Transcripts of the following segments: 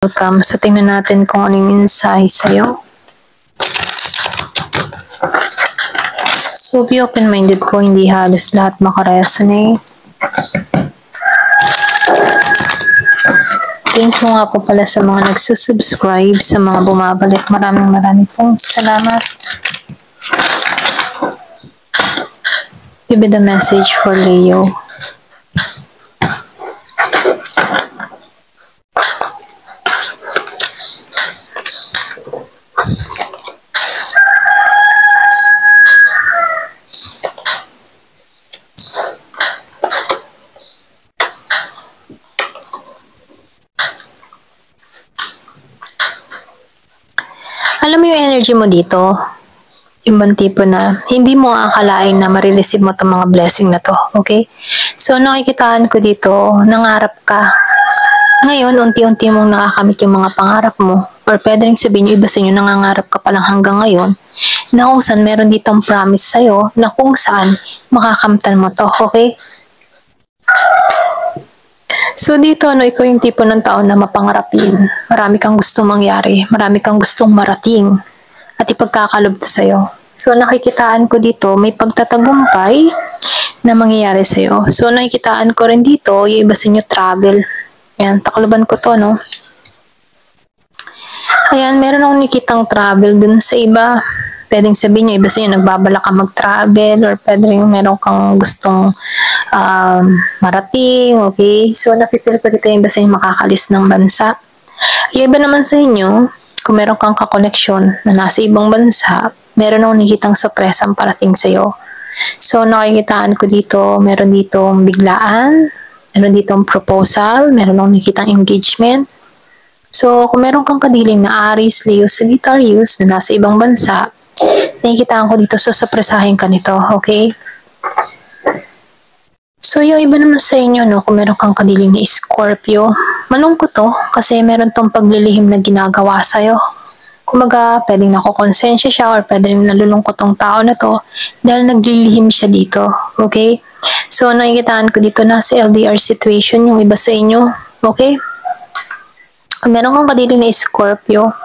Welcome. So, tingnan natin kung ano yung mensahe sa'yo. So, be open-minded po. Hindi halos lahat makaresonate. Thank you nga po pala sa mga nagsusubscribe, sa mga bumabalik. Maraming pong salamat. Give me the message for Leo. Alam mo yung energy mo dito? Yung bang tipo na hindi mo akalain na marireceive mo itong mga blessing na to, okay? So, nakikitaan ko dito, nangarap ka. Ngayon, unti-unti mong nakakamit yung mga pangarap mo. Or pwede rin sabihin yung iba sa inyo, nangangarap ka pa lang hanggang ngayon, na kung saan meron ditong promise sa'yo, na kung saan makakamtan mo to, okay? So dito, ikaw yung tipo ng tao na mapangarapin. Marami kang gustong mangyari, marami kang gustong marating, at ipagkakalob sa'yo. So nakikitaan ko dito, may pagtatagumpay na mangyayari sa'yo. So nakikitaan ko rin dito, yung iba sa inyo travel. Ayan, takloban ko to, no? Ayan, meron akong nakitang travel dun sa iba. Pwedeng sabihin nyo, iba sa inyo, nagbabalak ka mag-travel, or pwedeng meron kang gustong marating, okay? So, napipil ko dito yung iba sa inyo makakalis ng bansa. Yung iba naman sa inyo, kung meron kang kakoneksyon na nasa ibang bansa, meron akong nakikitang sorpresang parating sa'yo. So, nakikitaan ko dito, meron ditong biglaan, meron ditong proposal, meron akong nakikitang engagement. So, kung meron kang kadiling na Aries, Leo, Sagittarius na nasa ibang bansa, nakikitaan ko dito, so sorpresahin ka nito, okay? So, yung iba naman sa inyo, no, kung meron kang kadiling na Scorpio, malungkot to kasi meron tong paglilihim na ginagawa sa'yo. Kumaga, pwedeng nakukonsensya siya or pwedeng nalulungkot tong tao na to dahil naglilihim siya dito, okay? So, nakikitaan ko dito na sa LDR situation yung iba sa inyo, okay? Kung meron kang kadiling na Scorpio,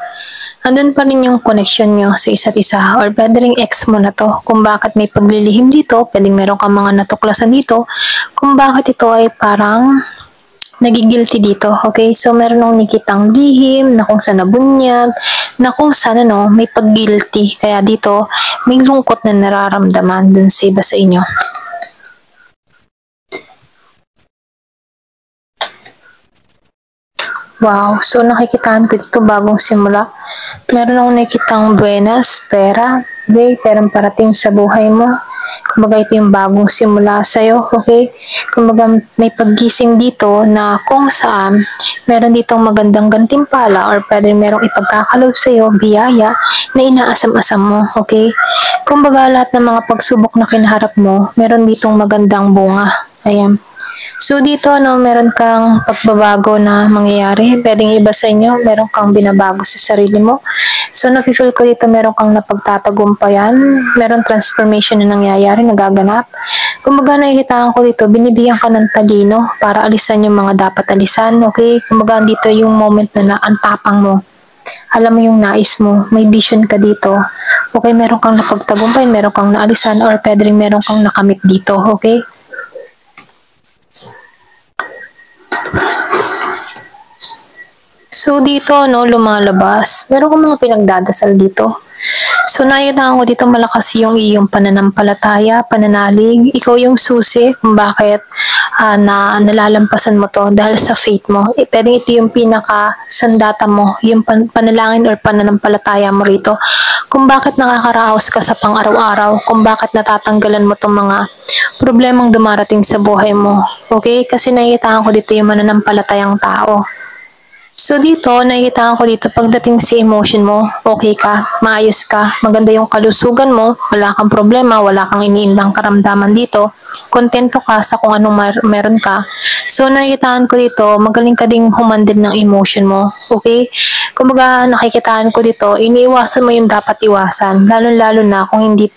andun pa rin yung connection nyo sa isa't isa, or pwede rin ex mo na to kung bakit may paglilihim dito, pwedeng meron kang mga natuklasan dito kung bakit ito ay parang nagigilty dito, okay? So, meron akong nakitang lihim na kung saan nabunyag, na kung saan may pag-guilty, kaya dito may lungkot na nararamdaman dun sa iba sa inyo. Wow, so nakikitaan ko dito bagong simula. Meron akong nakikitang buenas, pera, okay? Perang parating sa buhay mo. Kumbaga ito yung bagong simula sa'yo, okay? Kumbaga may paggising dito na kung saan meron ditong magandang gantimpala or pwede merong ipagkakalob sa'yo, biyaya na inaasam-asam mo, okay? Kumbaga lahat ng mga pagsubok na kinaharap mo, meron ditong magandang bunga. Ayan. So dito, meron kang pagbabago na mangyayari. Pwedeng iba sa inyo, meron kang binabago sa sarili mo. So nafe-feel ko dito, meron kang napagtatagumpayan. Meron transformation na nangyayari, nagaganap. Kumbaga nakikitaan ko dito, binibigyan ka ng talino para alisan yung mga dapat alisan. Okay? Kumbaga dito yung moment na ang tapang mo. Alam mo yung nais mo, may vision ka dito. Okay, meron kang napagtagumpayan, meron kang naalisan, or pwede rin meron kang nakamit dito. Okay? So, dito, lumalabas. Meron kang mga pinagdadasal dito. So, nakikita ko dito malakas yung iyong pananampalataya, pananalig. Ikaw yung susi kung bakit na nalalampasan mo to dahil sa faith mo. Pwedeng ito yung pinaka-sandata mo, yung panalangin or pananampalataya mo rito. Kung bakit nakakaraos ka sa pang-araw-araw, kung bakit natatanggalan mo tong mga problemang dumarating sa buhay mo. Okay? Kasi nakikita ko dito yung mananampalatayang tao. So dito, nakikita ko dito, pagdating sa emotion mo, okay ka, maayos ka, maganda yung kalusugan mo, wala kang problema, wala kang iniindang karamdaman dito, kontento ka sa kung anong meron ka. So nakikita ko dito, magaling ka ding humandil ng emotion mo, okay? Kumbaga nakikitaan ko dito, iniiwasan mo yung dapat iwasan, lalo-lalo na kung hindi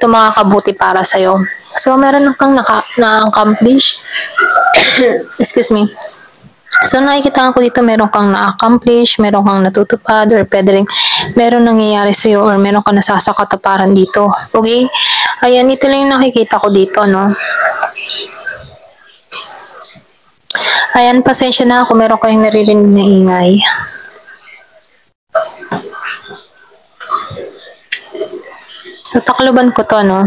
to makakabuti para sa'yo. So meron kang na-accomplish, excuse me, So nakikita ko dito meron kang na-accomplish, meron kang natutupad, or pwede rin meron nangyayari sa'yo or meron kang nasasakatuparan dito. Okay? Ayan, ito lang yung nakikita ko dito, no? Ayan, pasensya na kung meron kayong naririnig na ingay. So, takloban ko to, no?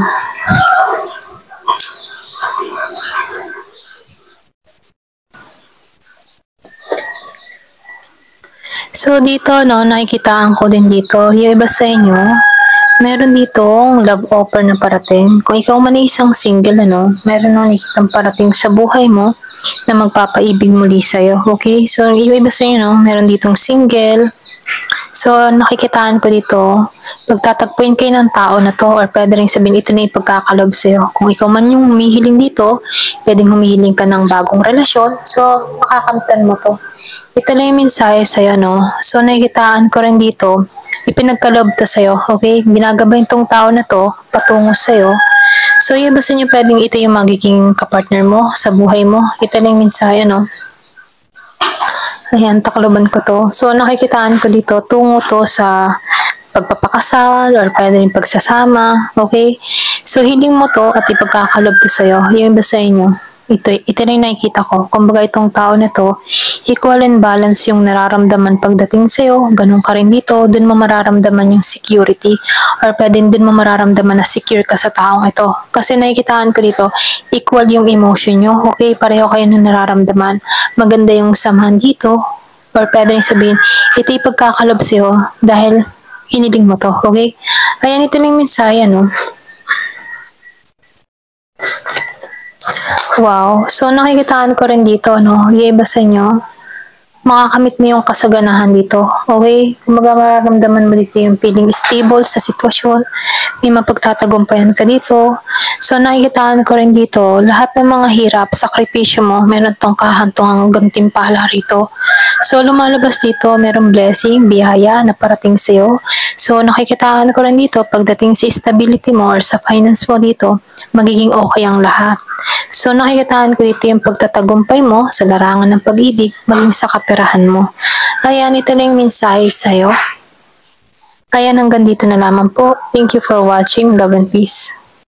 So, dito, no, nakikitaan ko din dito. Yung iba sa inyo, meron ditong love offer na parating. Kung ikaw man ay isang single, ano, meron nang nakikitang parating sa buhay mo na magpapaibig muli sa'yo. Okay? So, yung iba sa inyo, no, meron ditong single. So, nakikitaan ko dito, pagtatagpuin kayo ng tao na to, or pwede rin sabihin ito na yung pagkakalob sa'yo. Kung ikaw man yung humihiling dito, pwedeng humihiling ka ng bagong relasyon. So, makakamtan mo to. Ito lang yung mensahe sa'yo, no? So, nakikitaan ko rin dito, ipinagkalob to sa'yo, okay? Ginagabay tong tao na to, patungo sa'yo. So, yung basta nyo pwedeng ito yung magiging kapartner mo sa buhay mo. Ito lang yung mensahe, no? Ayan, takloban ko to. So, nakikitaan ko dito, tungo to sa pagpapakasal or pwede rin pagsasama, okay? So, hiling mo to at ipagkakalob to sa'yo. Yung iba sa inyo, ito rin nakikita ko. Kumbaga itong tao na to, equal and balance yung nararamdaman pagdating sa'yo. Ganun ka rin dito, dun mo mararamdaman yung security or pwede dun mo mararamdaman na secure ka sa taong ito. Kasi nakikitaan ko dito, equal yung emotion nyo. Okay, pareho kayo na nararamdaman. Maganda yung samahan dito or pwede rin sabihin, ito yung pagkakalob sa'yo dahil hiniling mo to. Okay? Ayan, ito lang yung mensahe, no? Wow. So, nakikitaan ko rin dito, no? Yung iba sa inyo, makakamit mo yung kasaganahan dito. Okay? Kumbaga mararamdaman mo dito yung feeling stable sa sitwasyon. May mapagtatagumpayan ka dito. So, nakikitaan ko rin dito, lahat ng mga hirap, sakripisyo mo, meron tong kahantungang gantimpala rito. So, lumalabas dito, merong blessing, biyaya na parating sa'yo. So, nakikitaan ko rin dito, pagdating sa stability mo or sa finance mo dito, magiging okay ang lahat. So, nakikitaan ko dito yung pagtatagumpay mo sa larangan ng pag-ibig, maging sa kaperahan mo. Ayan, ito lang yung mensahe sa'yo. Ayan, hanggang dito na lamang po. Thank you for watching. Love and peace.